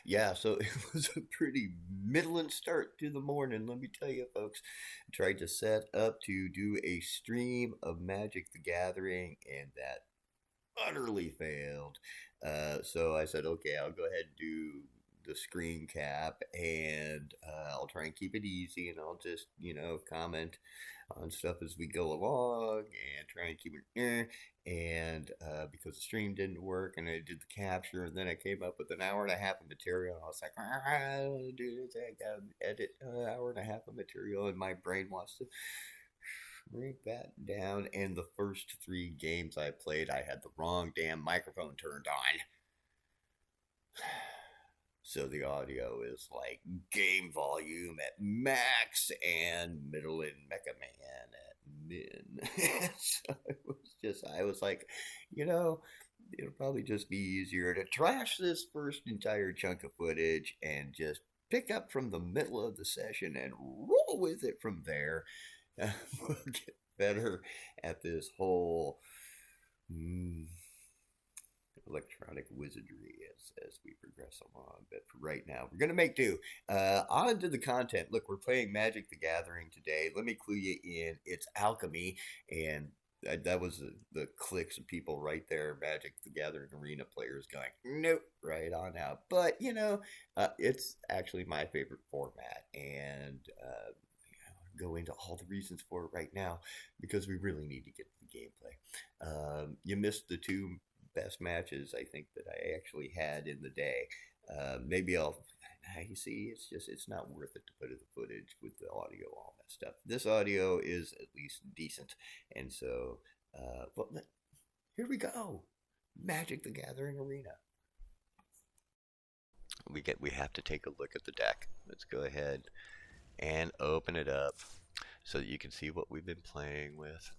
Yeah, so it was a pretty middling start to the morning, let me tell you, folks. I tried to set up to do a stream of Magic the Gathering, and that utterly failed. So I said, okay, I'll go ahead and do the screen cap, and I'll try and keep it easy, and I'll just, comment on stuff as we go along and try and keep it. And because the stream didn't work, and I did the capture, and then I came up with an hour and a half of material. And I was like, I don't want to do this. I gotta edit an hour and a half of material, and my brain wants to shrink that down. And the first three games I played, I had the wrong damn microphone turned on. So the audio is like game volume at max and middle and Mega Man at min. So I was like, you know, it'll probably just be easier to trash this first entire chunk of footage and just pick up from the middle of the session and roll with it from there. We'll get better at this whole mm, electronic wizardry as we progress along. But for right now, we're gonna make do. On to the content. Look, we're playing Magic the Gathering today. Let me clue you in. It's alchemy, and that was the clicks of people right there. Magic the Gathering Arena players going, nope, right on out. But it's actually my favorite format, and go into all the reasons for it right now because we really need to get to the gameplay. You missed the two best matches I think that I actually had in the day. Maybe I'll. You see, it's not worth it to put in the footage with the audio, all that stuff. This audio is at least decent, and so, well, here we go. Magic the Gathering Arena. We have to take a look at the deck. Let's go ahead and open it up so that you can see what we've been playing with.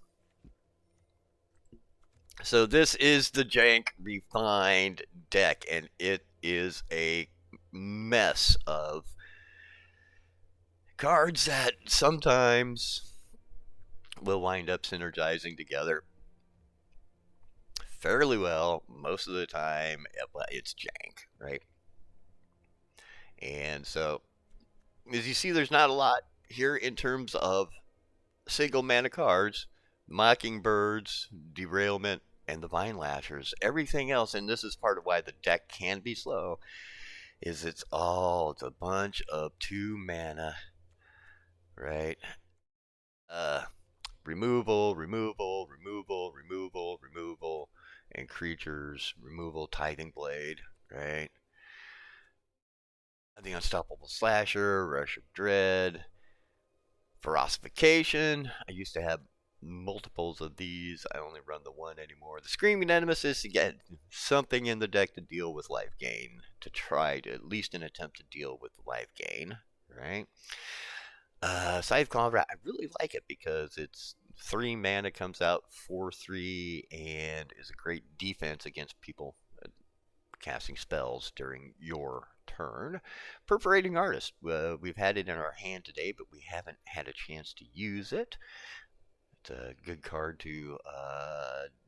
So this is the Jank refined deck, and it is a mess of cards that sometimes will wind up synergizing together fairly well. Most of the time, it's Jank, right? And so, as you see, there's not a lot here in terms of single mana cards. Mockingbirds, Derailment, and the Vine Lashers. Everything else, and this is part of why the deck can be slow, is it's a bunch of 2 mana, right? Removal, removal, removal, removal, removal, and creatures, removal, Tithing Blade, right? The Unstoppable Slasher, Rush of Dread, Ferocification. I used to have multiples of these. I only run the one anymore. The Screaming Nemesis, to get something in the deck to deal with life gain, to try to at least an attempt to deal with life gain, right? Scythe Cobra, I really like it because it's 3 mana, comes out 4/3, and is a great defense against people casting spells during your turn. Perforating Artist, we've had it in our hand today, but we haven't had a chance to use it. It's a good card to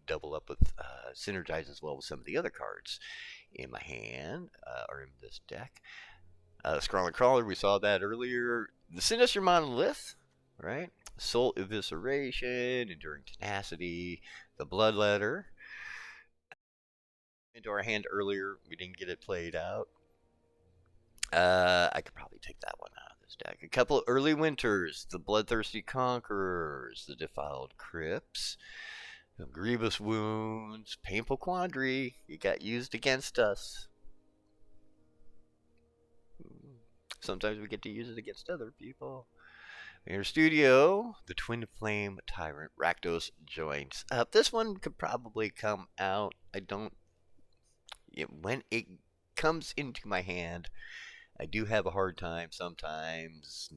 double up with, synergize as well with some of the other cards in my hand, or in this deck. Scrawler Crawler, we saw that earlier. The Sinister Monolith, right? Soul Evisceration, Enduring Tenacity, the Bloodletter. Into our hand earlier, we didn't get it played out. I could probably take that one out of this deck. A couple of early winters, the Bloodthirsty Conquerors, the Defiled Crypts, the Grievous Wounds, Painful Quandary. You got used against us. Sometimes we get to use it against other people. In your studio, the Twin Flame Tyrant, Rakdos Joints. This one could probably come out. When it comes into my hand, I do have a hard time sometimes.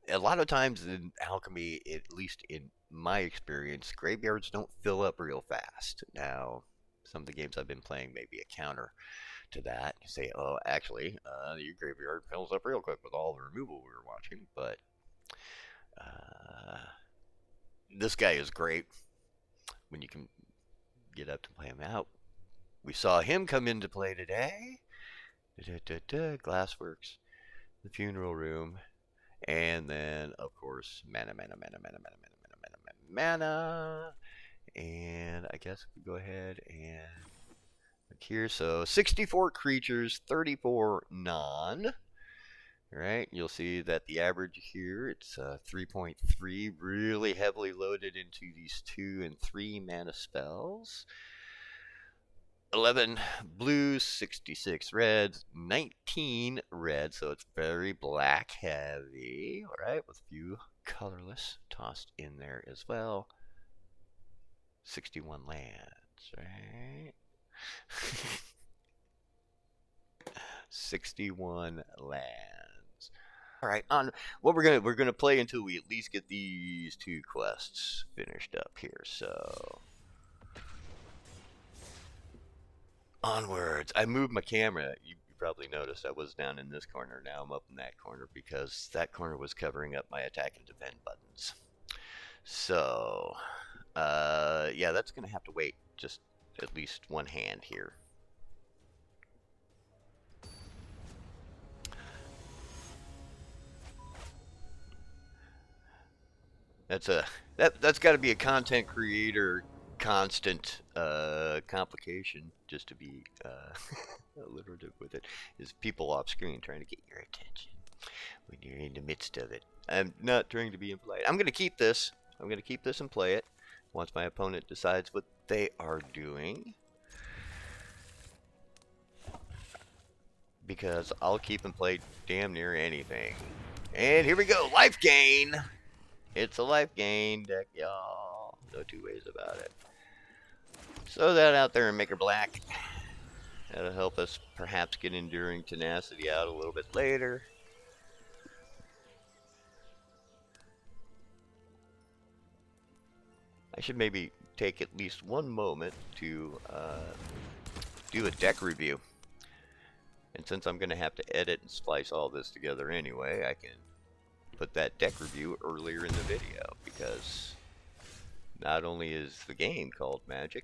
A lot of times in alchemy, at least in my experience, graveyards don't fill up real fast. Now, some of the games I've been playing may be a counter to that. You say, oh, actually, your graveyard fills up real quick with all the removal we were watching. But this guy is great when you can get up to play him out. We saw him come into play today. Glassworks, the funeral room, and then of course mana, mana, mana, mana, mana, mana, mana, mana, mana. And I guess we go ahead and look here. So 64 creatures, 34 non. Right, you'll see that the average here, it's 3.3, really heavily loaded into these 2 and 3 mana spells. 11 blues, 66 reds, 19 reds, so it's very black heavy, alright, with a few colorless tossed in there as well. 61 lands, right? 61 lands. All right, on what we're gonna play until we at least get these 2 quests finished up here. So onwards. I moved my camera. You probably noticed I was down in this corner. Now I'm up in that corner because that corner was covering up my attack and defend buttons. So yeah, that's gonna have to wait just at least one hand here. That's got to be a content creator constant complication, just to be alliterative with it, is people off screen trying to get your attention when you're in the midst of it. I'm not trying to be impolite. I'm going to keep this. I'm going to keep this and play it once my opponent decides what they are doing, because I'll keep and play damn near anything. And here we go. Life gain. It's a life gain deck, y'all. No 2 ways about it. Throw that out there and make her black. That'll help us perhaps get Enduring Tenacity out a little bit later. I should maybe take at least one moment to do a deck review. And since I'm going to have to edit and splice all this together anyway, I can put that deck review earlier in the video, because not only is the game called Magic,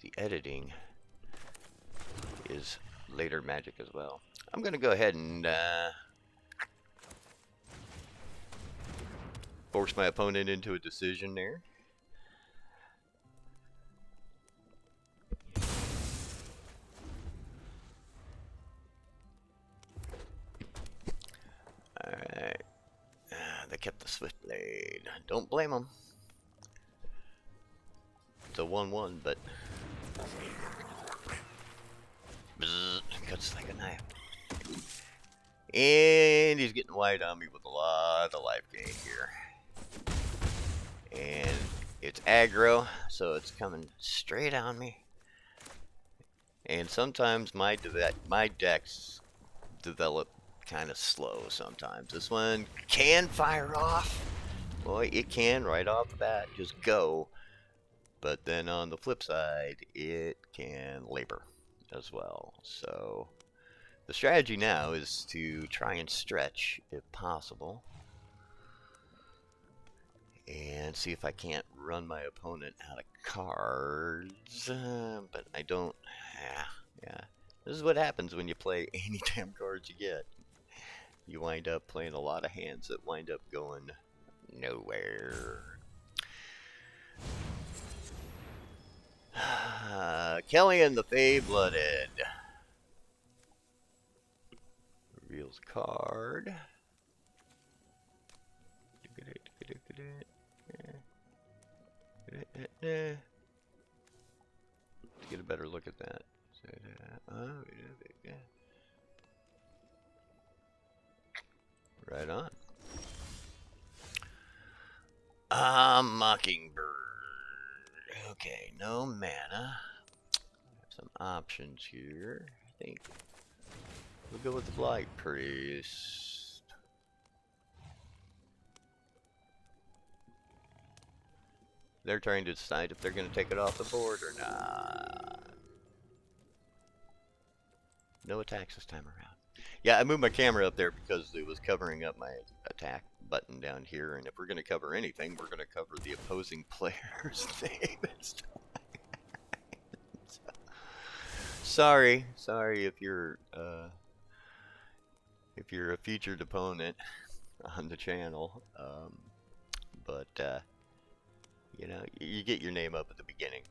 the editing is later magic as well. I'm going to go ahead and force my opponent into a decision there. Alright. They kept the Swiftblade. Don't blame them. It's a 1-1, but bzz, cuts like a knife. And he's getting wide on me with a lot of life gain here. And it's aggro, so it's coming straight on me. And sometimes my decks develop kind of slow sometimes. This one can fire off. Boy, it can right off the bat just go. But then on the flip side, it can labor as well. So the strategy now is to try and stretch if possible, and see if I can't run my opponent out of cards. But I don't. Yeah. This is what happens when you play any damn cards you get. You wind up playing a lot of hands that wind up going nowhere. Kellyan the Fey-Blooded reveals card. Let's get a better look at that. Right on. Mockingbird. Okay, no mana. Some options here. I think we'll go with the Blight Priest. They're trying to decide if they're going to take it off the board or not. No attacks this time around. Yeah, I moved my camera up there because it was covering up my attack button down here, and if we're going to cover anything, we're going to cover the opposing player's name. sorry if you're a featured opponent on the channel, but you know, you get your name up at the beginning,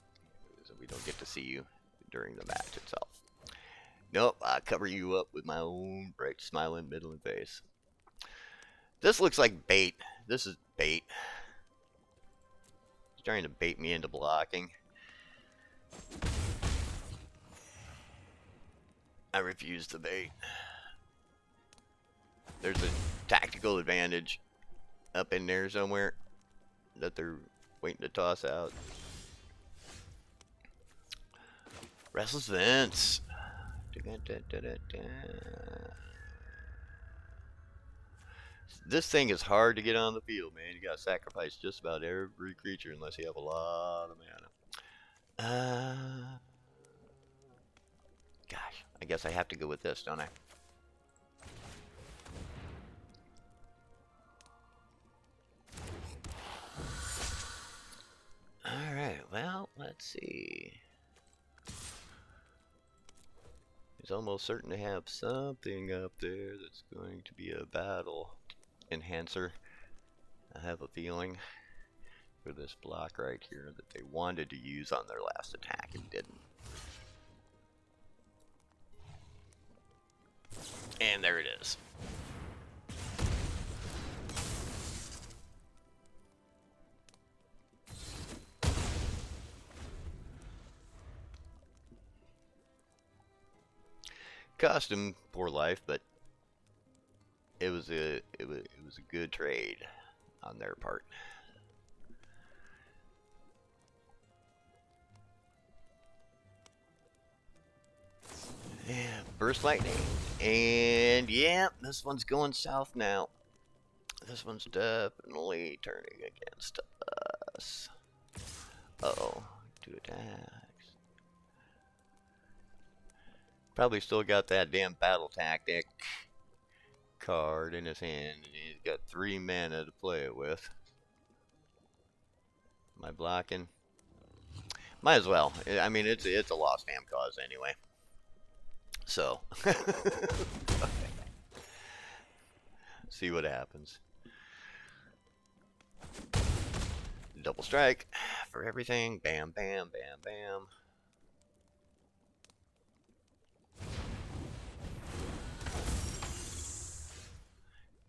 so we don't get to see you during the match itself. Nope, I cover you up with my own bright smiling middling face. This looks like bait. This is bait. He's trying to bait me into blocking. I refuse the bait. There's a tactical advantage up in there somewhere that they're waiting to toss out. Restless Vince. This thing is hard to get on the field, man. You gotta sacrifice just about every creature unless you have a lot of mana. Gosh, I guess I have to go with this, don't I? Alright, well, let's see. He's almost certain to have something up there that's going to be a battle enhancer. I have a feeling for this block right here that they wanted to use on their last attack and didn't. And there it is. Cost him poor life, but it was a good trade on their part. Yeah, burst lightning, and yeah, this one's going south now. This one's definitely turning against us. Uh-oh, 2 attacks. Probably still got that damn battle tactic card in his hand, and he's got 3 mana to play it with. Am I blocking? Might as well. I mean, it's a lost damn cause anyway. So, see what happens. Double strike for everything. Bam, bam, bam, bam.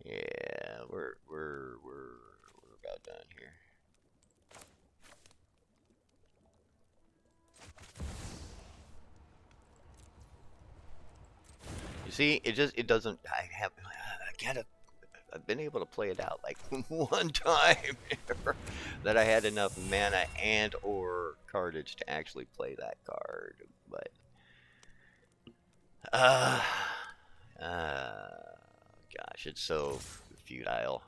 Yeah, we're about done here. You see, it doesn't. I've been able to play it out like one time that I had enough mana and or cardage to actually play that card, but gosh, it's so futile.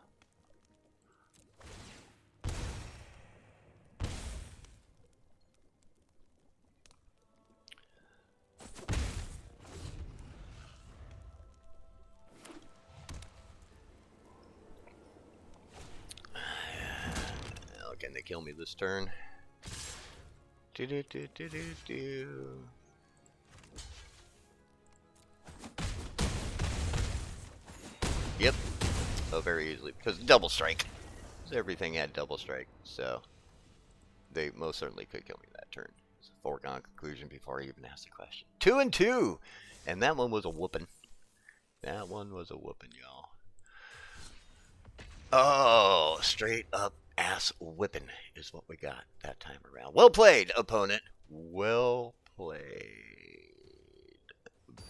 Can they kill me this turn? Yep. Oh, very easily, because double strike. Everything had double strike, so they most certainly could kill me that turn. It's a foregone conclusion before I even asked the question. 2 and 2, and that one was a whooping. That one was a whooping, y'all. Oh, straight up ass whipping is what we got that time around. Well played, opponent. Well played.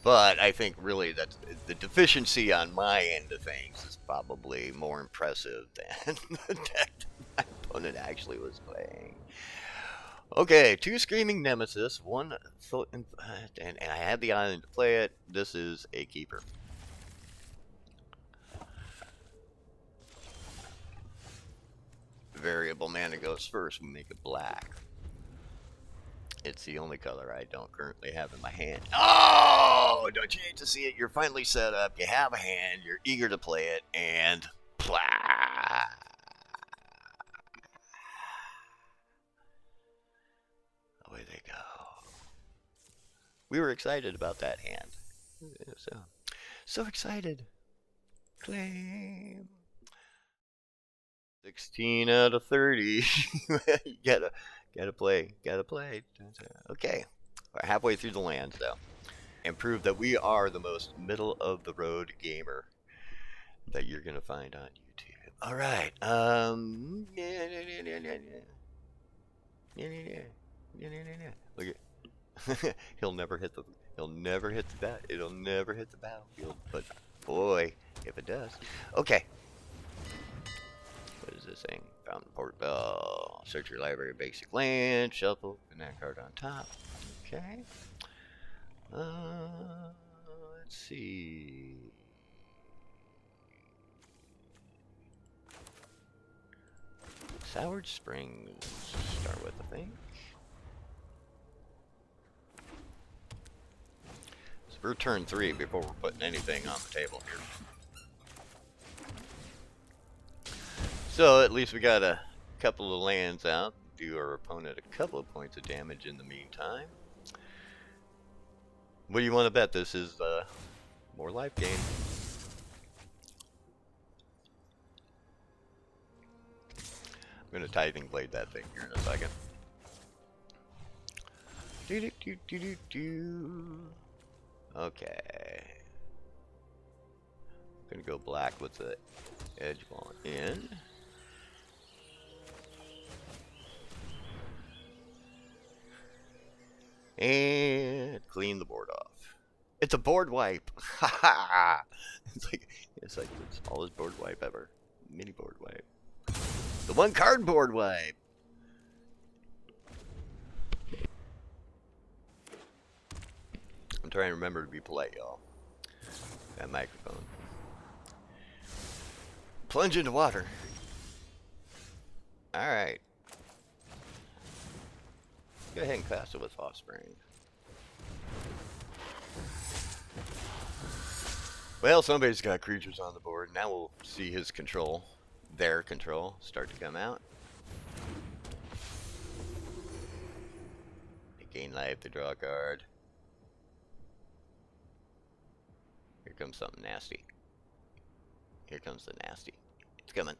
But I think really that the deficiency on my end of things is probably more impressive than the deck that my opponent actually was playing. Okay, 2 Screaming Nemesis, 1 and I had the island to play it. This is a keeper. Variable mana goes first. We make it black. It's the only color I don't currently have in my hand. Oh, don't you hate to see it? You're finally set up. You have a hand. You're eager to play it, and blah. Away they go. We were excited about that hand. So excited. Claim. 16 out of 30. You gotta play. Okay. We're halfway through the lands though. And prove that we are the most middle of the road gamer that you're gonna find on YouTube. Alright. Look at he'll never hit the bat. It'll never hit the battlefield. But boy, if it does. Okay. What is this thing? Fountain Port Bell. Search your library of basic land. Shuffle. And that card on top. Okay. Let's see. Soured Springs. Start with, I think. So we're turn 3 before we're putting anything on the table here. So at least we got a couple of lands out. Do our opponent a couple of points of damage in the meantime. What do you want to bet? This is more life gain. I'm going to tithing blade that thing here in a second. Okay. I'm going to go black with the edge ball in. And clean the board off. It's a board wipe. it's like the smallest board wipe ever. Mini board wipe. The one card board wipe. I'm trying to remember to be polite, y'all. That microphone. Plunge into water. Alright. Go ahead and cast it with Offspring. Well, somebody's got creatures on the board. Now we'll see his control, their control, start to come out. They gain life to draw a card. Here comes something nasty. Here comes the nasty. It's coming.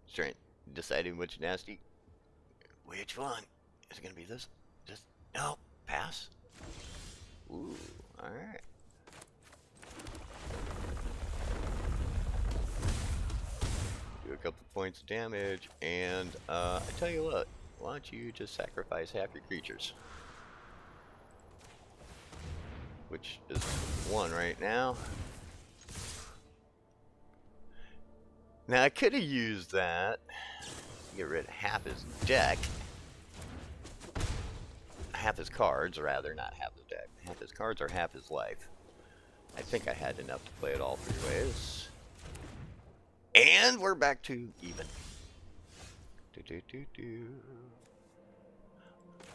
Straight. Deciding which nasty. Which one? Is it going to be this? No. Pass. Ooh. Alright. Do a couple points of damage. And I tell you what. Why don't you just sacrifice half your creatures? Which is 1 right now. Now I could have used that. Get rid of half his deck. Half his cards, rather, not half his deck. Half his cards or half his life. I think I had enough to play it all 3 ways. And we're back to even.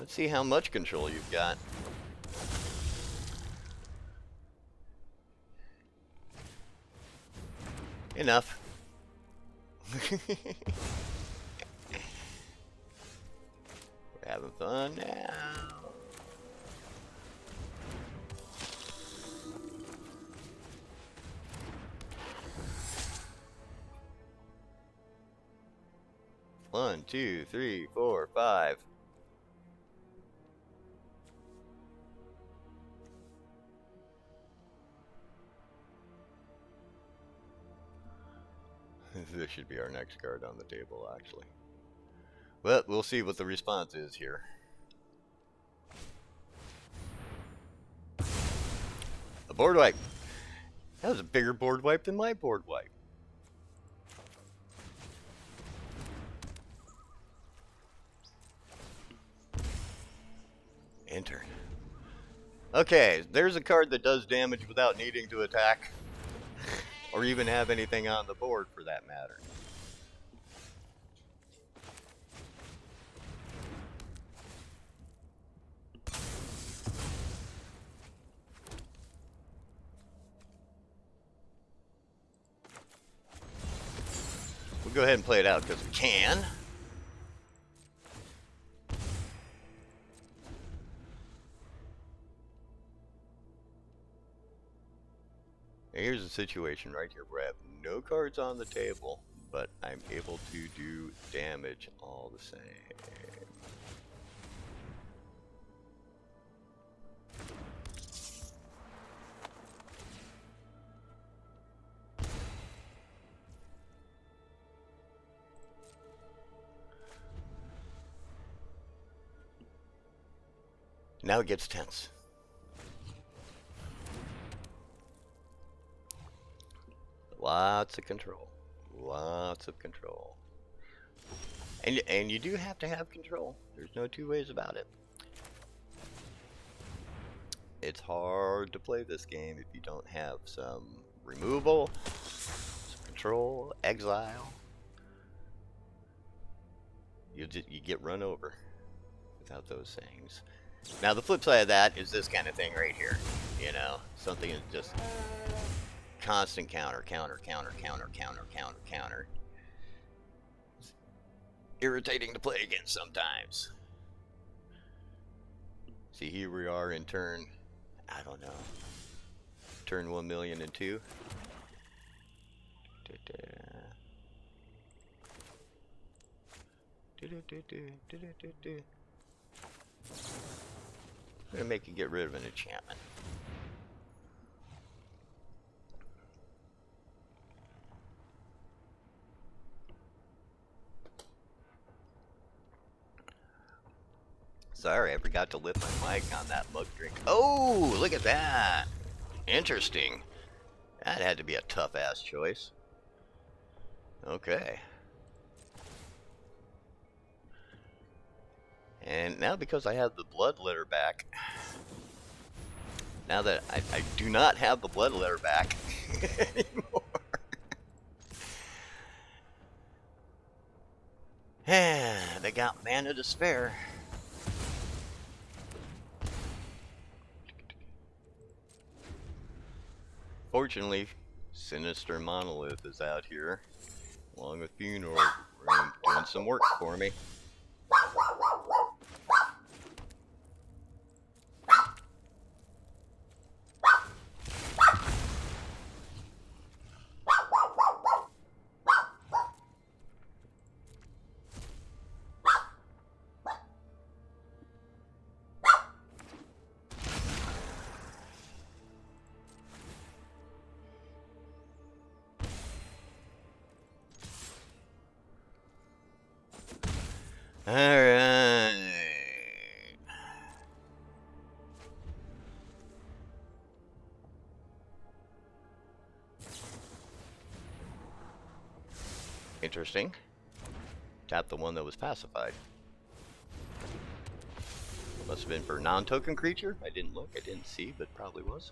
Let's see how much control you've got. Enough. We're having fun now. One, 2, 3, 4, 5. This should be our next card on the table, actually. But we'll see what the response is here. A board wipe. That was a bigger board wipe than my board wipe. Enter. Okay, there's a card that does damage without needing to attack. Or even have anything on the board for that matter. We'll go ahead and play it out because we can. Here's a situation right here where I have no cards on the table, but I'm able to do damage all the same. Now it gets tense. Lots of control. Lots of control. And you do have to have control. There's no two ways about it. It's hard to play this game if you don't have some removal, some control, exile. You get run over without those things. Now the flip side of that is this kind of thing right here. You know, something is just constant counter. It's irritating to play against sometimes. See, here we are in turn, I don't know, turn 1,000,002. I'm gonna make you get rid of an enchantment. Sorry, I forgot to lift my mic on that mug drink. Oh, look at that. Interesting. That had to be a tough-ass choice. Okay. And now because I have the blood letter back, now that I do not have the blood letter back anymore. They got mana to spare. Fortunately, Sinister Monolith is out here, along with Funeral Room, doing some work for me. Alright. Interesting. Tap the one that was pacified. Must have been for a non-token creature. I didn't look, I didn't see, but probably was.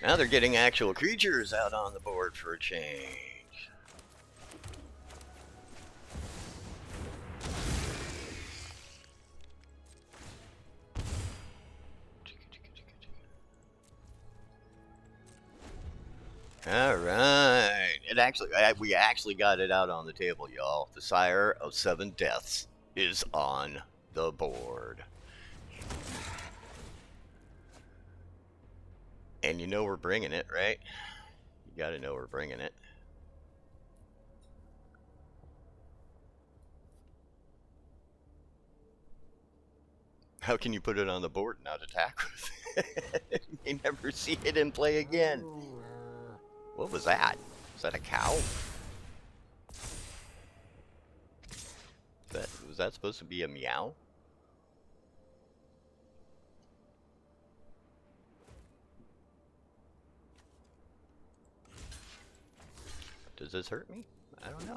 Now they're getting actual creatures out on the board for a change. Alright. We actually got it out on the table, y'all. The Sire of 7 Deaths is on the board. And you know we're bringing it, right? You gotta know we're bringing it. How can you put it on the board and not attack with it? You may never see it in play again. What was that? Was that a cow? Was that supposed to be a meow? Does this hurt me? I don't know.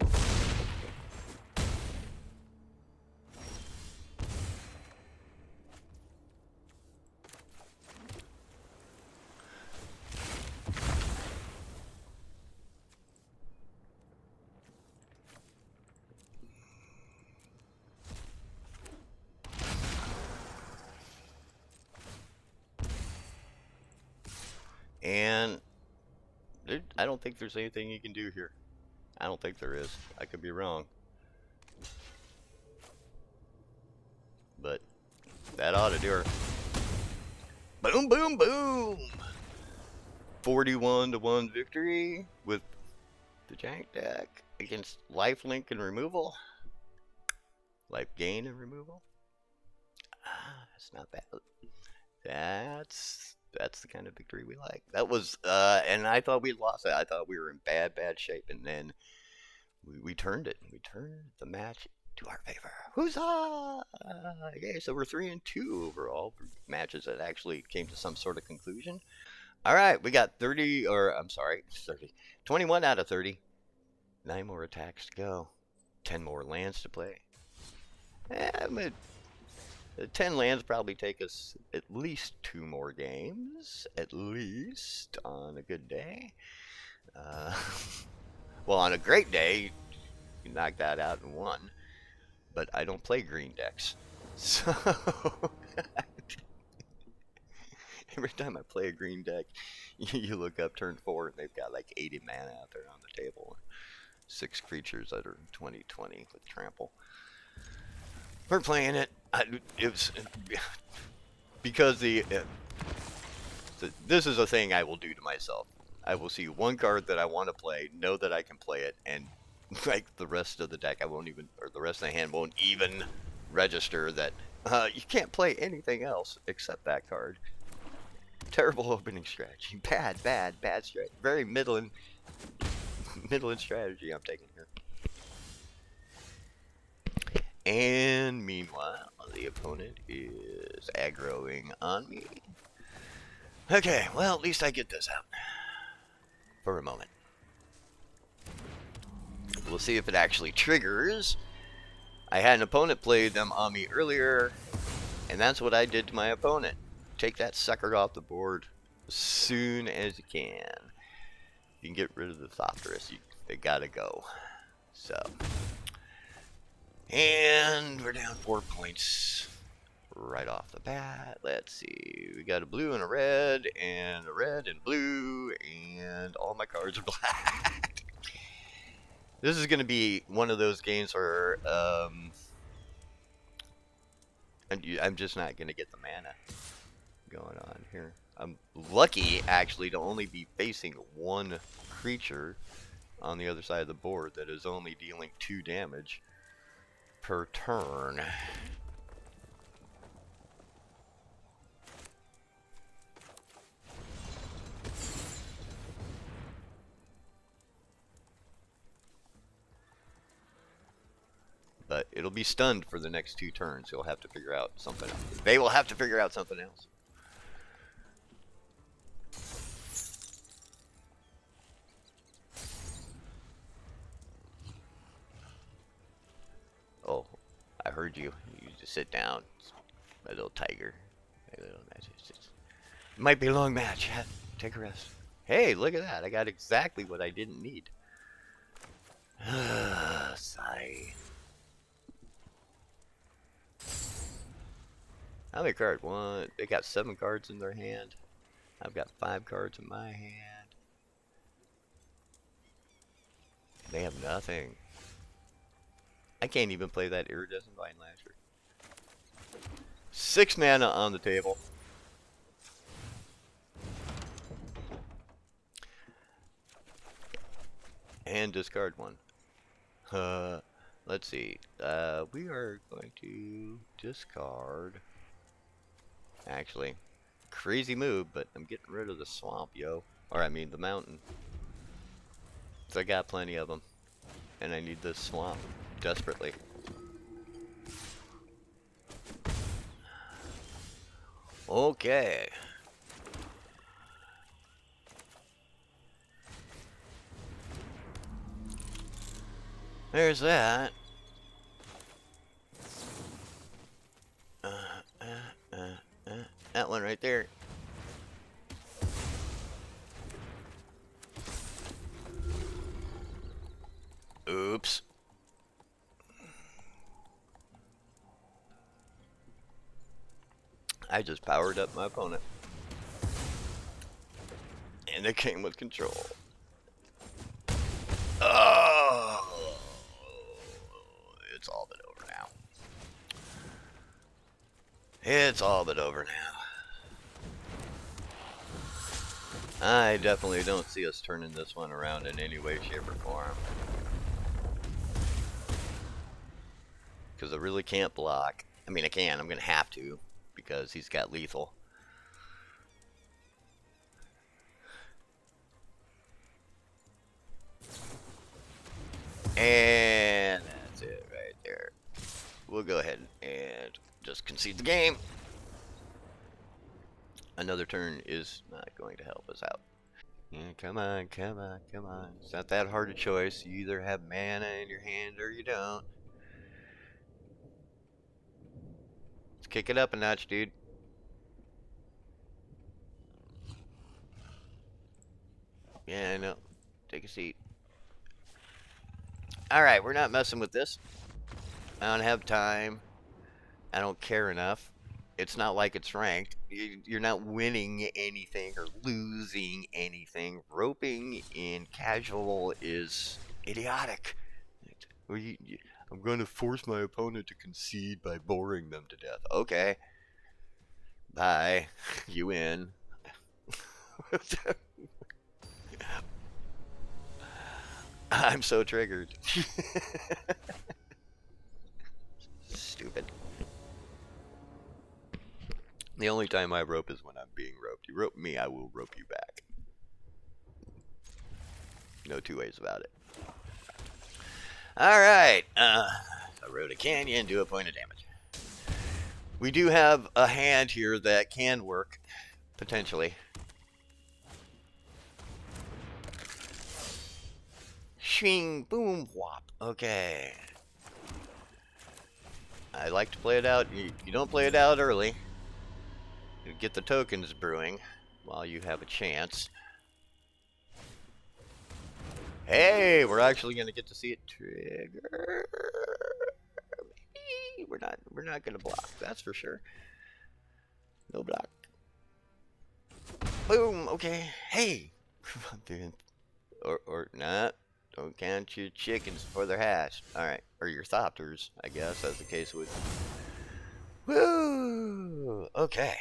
And I don't think there's anything you can do here. I don't think there is. I could be wrong. But that ought to do her. Boom, boom, boom. 41-1 victory with the jank deck against lifelink and removal. Life gain and removal. That's not bad. That's the kind of victory we like. That was, and I thought we'd lost it. I thought we were in bad shape, and then we turned it. We turned the match to our favor. Huzzah! Okay, so we're 3-2 overall for matches that actually came to some sort of conclusion. All right, we got 21 out of 30. 9 more attacks to go. 10 more lands to play. 10 lands probably take us at least 2 more games, at least, on a good day. Well, on a great day, you knock that out in 1. But I don't play green decks. So, every time I play a green deck, you look up turn 4 and they've got like 80 mana out there on the table. 6 creatures that are 20/20 with trample. We're playing it. It was because this is a thing I will do to myself. I will see one card that I want to play, know that I can play it, and like the rest of the deck, or the rest of the hand won't even register that you can't play anything else except that card. Terrible opening strategy. Bad strategy. Very middling strategy I'm taking here. And meanwhile, the opponent is aggroing on me. Okay, well, at least I get this out for a moment. We'll see if it actually triggers. I had an opponent play them on me earlier, and that's what I did to my opponent. Take that sucker off the board as soon as you can. You can get rid of the Thopterus. They gotta go. So, and we're down 4 points right off the bat. Let's see. We got a blue and a red and blue, and all my cards are black. This is going to be one of those games where I'm just not going to get the mana going on here. I'm lucky, actually, to only be facing one creature on the other side of the board that is only dealing 2 damage per turn. But it'll be stunned for the next 2 turns. He'll have to figure out something else. They will have to figure out something else. Oh, I heard you. You just sit down. My little tiger. My little match. It might be a long match. Take a rest. Hey, look at that. I got exactly what I didn't need. Sigh. How many cards? One. They got 7 cards in their hand. I've got 5 cards in my hand. They have nothing. I can't even play that Iridescent Vine Lasher. 6 mana on the table. And discard 1. Let's see. We are going to discard. Actually, crazy move, but I'm getting rid of the swamp, yo. Or I mean the mountain. So I got plenty of them. And I need this swamp desperately. Okay. There's that. That one right there. Oops. I just powered up my opponent. And it came with control. Oh, it's all but over now. It's all but over now. I definitely don't see us turning this one around in any way, shape, or form. Because I really can't block. I mean, I can. I'm going to have to. Because he's got lethal. And that's it right there. We'll go ahead and just concede the game. Another turn is not going to help us out. Yeah, come on, come on, come on. It's not that hard a choice. You either have mana in your hand or you don't. Let's kick it up a notch, dude. Yeah, I know. Take a seat. Alright, we're not messing with this. I don't have time. I don't care enough. It's not like it's ranked. You're not winning anything or losing anything. Roping in casual is idiotic. I'm going to force my opponent to concede by boring them to death. Okay. Bye. You win. I'm so triggered. Stupid. The only time I rope is when I'm being roped. You rope me, I will rope you back. No two ways about it. Alright. I rode a canyon, do a point of damage. We do have a hand here that can work, potentially. Shing, boom, whop. Okay. I like to play it out. You don't play it out early. You get the tokens brewing while you have a chance. Hey, we're actually gonna get to see it trigger. We're not gonna block, that's for sure. No block. Boom. Okay. Hey. or not. Don't count your chickens before they're hatched. All right, or your thopters, I guess, as the case would. Woo. Okay.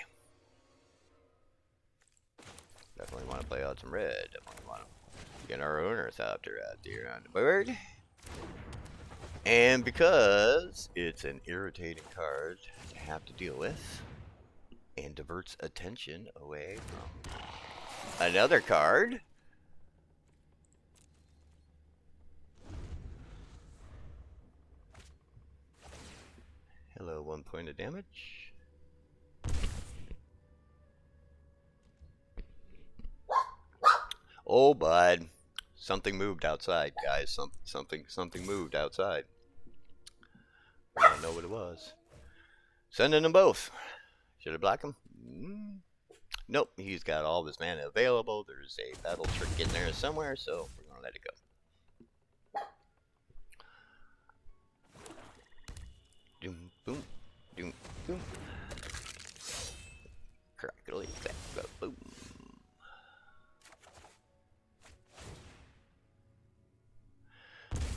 Definitely want to play out some red. Definitely want to get our owner thopter out there on the board. And because it's an irritating card to have to deal with and diverts attention away from another card. Hello, 1 point of damage. Oh, bud. Something moved outside, guys. Something moved outside. I don't know what it was. Sending them both. Should I block him? Nope, he's got all of his mana available. There's a battle trick in there somewhere, so we're going to let it go. Doom, boom, doom, boom. Crackly, clack, boom.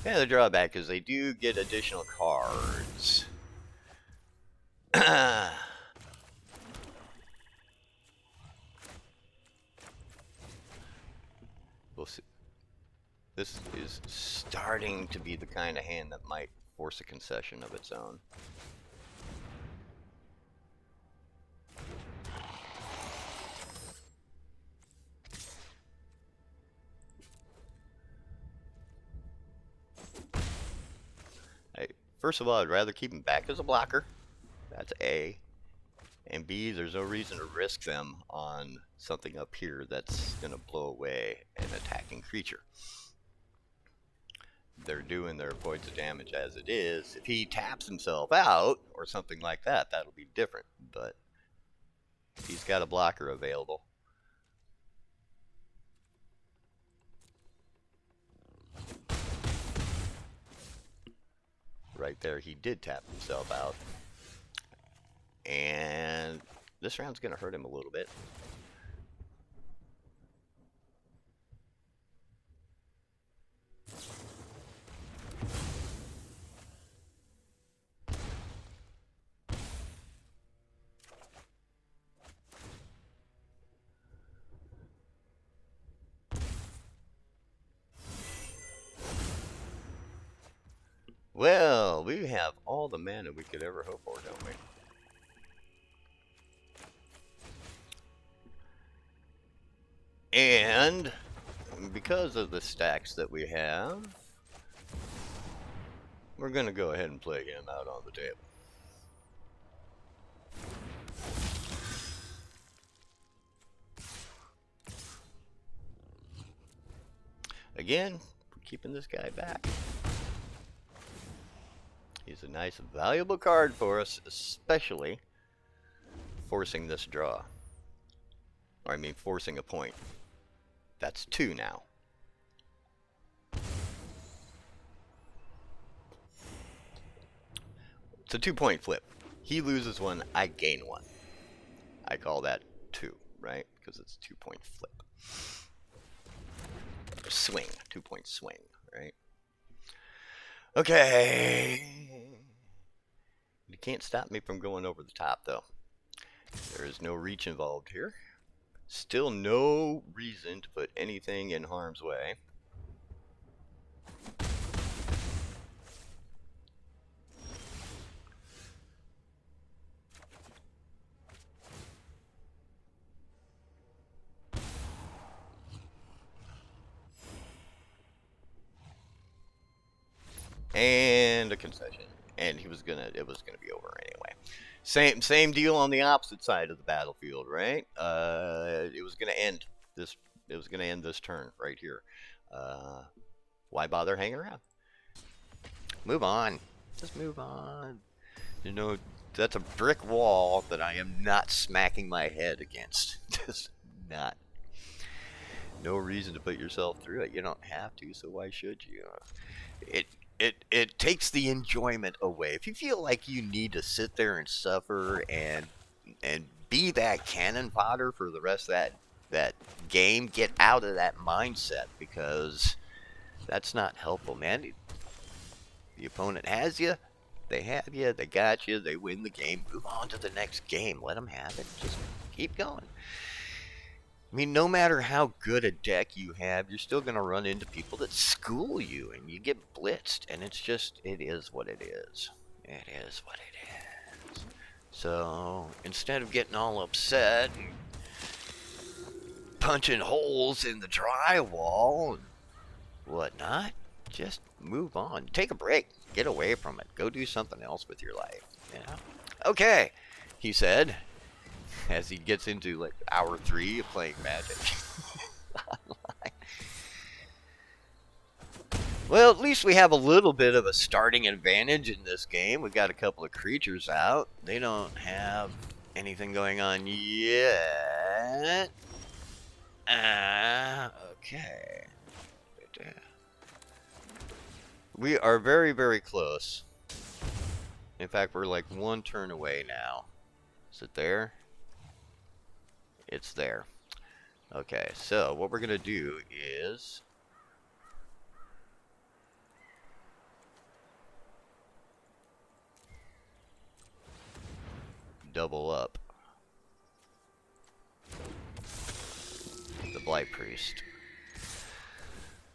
Yeah, the drawback is they do get additional cards. We'll see. This is starting to be the kind of hand that might force a concession of its own. First of all, I'd rather keep him back as a blocker. That's A. And B, there's no reason to risk them on something up here that's going to blow away an attacking creature. They're doing their points of damage as it is. If he taps himself out or something like that, that'll be different. But he's got a blocker available. Right there, he did tap himself out. And this round's going to hurt him a little bit. we have all the mana we could ever hope for, don't we? And because of the stacks that we have, we're going to go ahead and play him out on the table. Again, we're keeping this guy back. He's a nice, valuable card for us, especially forcing this draw. Or I mean, forcing a point. That's 2 now. It's a 2-point flip. He loses 1, I gain 1. I call that 2, right? Because it's a 2-point flip. Swing, 2-point swing, right? Okay. You can't stop me from going over the top, though. There is no reach involved here. Still no reason to put anything in harm's way. And a concession. And it was gonna be over anyway. Same deal on the opposite side of the battlefield, right? It was gonna end this turn right here. Why bother hanging around? Move on. Just move on. You know, that's a brick wall that I am not smacking my head against. Just not. No reason to put yourself through it. You don't have to, so why should you? It takes the enjoyment away. If you feel like you need to sit there and suffer and be that cannon fodder for the rest of that game, get out of that mindset, because that's not helpful, man. The opponent has you, they have you, they got you, they win the game. Move on to the next game. Let them have it. Just keep going. I mean, no matter how good a deck you have, you're still going to run into people that school you, and you get blitzed, and it is what it is. It is what it is. So, instead of getting all upset and punching holes in the drywall and whatnot, just move on. Take a break. Get away from it. Go do something else with your life. You know? Okay, he said, as he gets into like hour 3 of playing Magic online. Well, at least we have a little bit of a starting advantage in this game. We got a couple of creatures out. They don't have anything going on yet. Okay. We are very, very close. In fact, we're like 1 turn away now. Is it there? It's there. Okay, so what we're going to do is double up the Blight Priest,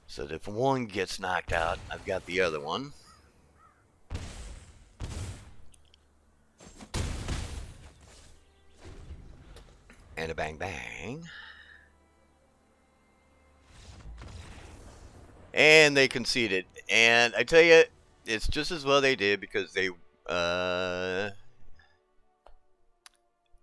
so that if one gets knocked out, I've got the other one. And a bang bang. And they conceded. And I tell you, it's just as well they did, because they were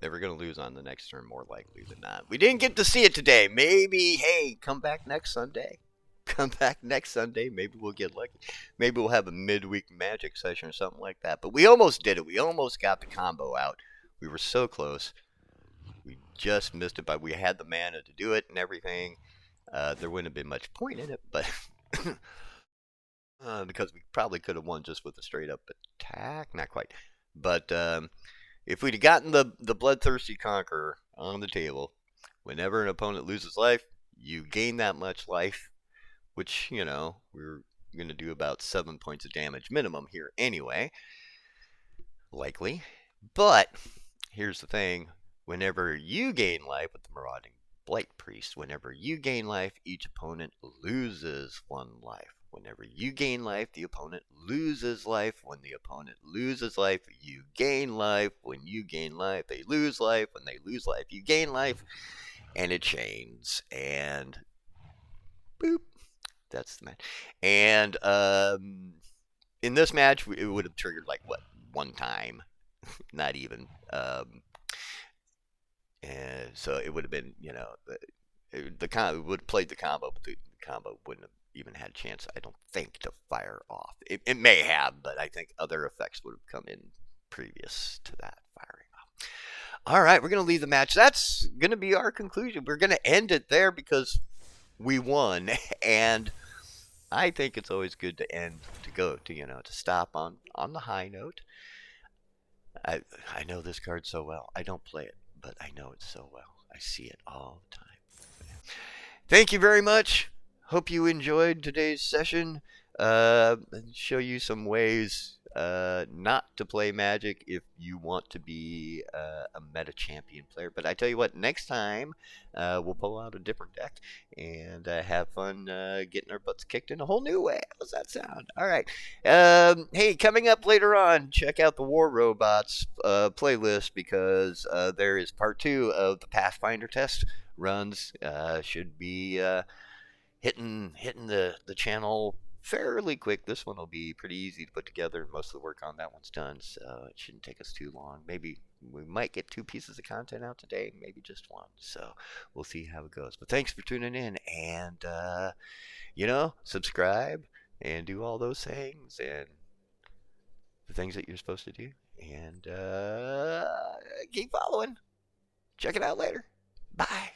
going to lose on the next turn, more likely than not. We didn't get to see it today. Maybe, hey, come back next Sunday. Come back next Sunday. Maybe we'll get lucky. Maybe we'll have a midweek Magic session or something like that. But we almost did it. We almost got the combo out. We were so close. We just missed it, but we had the mana to do it and everything. There wouldn't have been much point in it, but because we probably could have won just with a straight up attack. Not quite. But if we'd have gotten the Bloodthirsty Conqueror on the table, whenever an opponent loses life, you gain that much life, which, you know, we're going to do about 7 points of damage minimum here anyway. Likely. But here's the thing. Whenever you gain life with the Marauding Blight Priest, whenever you gain life, each opponent loses 1 life. Whenever you gain life, the opponent loses life. When the opponent loses life, you gain life. When you gain life, they lose life. When they lose life, you gain life. And it chains. And boop. That's the match. And in this match, it would have triggered like what? One time. Not even. And so it would have been, it would have played the combo, but the combo wouldn't have even had a chance, I don't think, to fire off. It may have, but I think other effects would have come in previous to that firing off. All right, we're going to leave the match. That's going to be our conclusion. We're going to end it there because we won, and I think it's always good to end, to stop on the high note. I know this card so well. I don't play it, but I know it so well. I see it all the time. Thank you very much. Hope you enjoyed today's session. Show you some ways not to play Magic if you want to be a meta champion player. But I tell you what, next time we'll pull out a different deck and have fun getting our butts kicked in a whole new way. How's that sound? All right. Hey, coming up later on, check out the War Robots playlist because there is part 2 of the Pathfinder test runs. Should be hitting the channel fairly quick. This one will be pretty easy to put together. Most of the work on that one's done, so it shouldn't take us too long. Maybe we might get 2 pieces of content out today, maybe just 1. So we'll see how it goes. But thanks for tuning in, and subscribe and do all those things and the things that you're supposed to do. And keep following. Check it out later. Bye.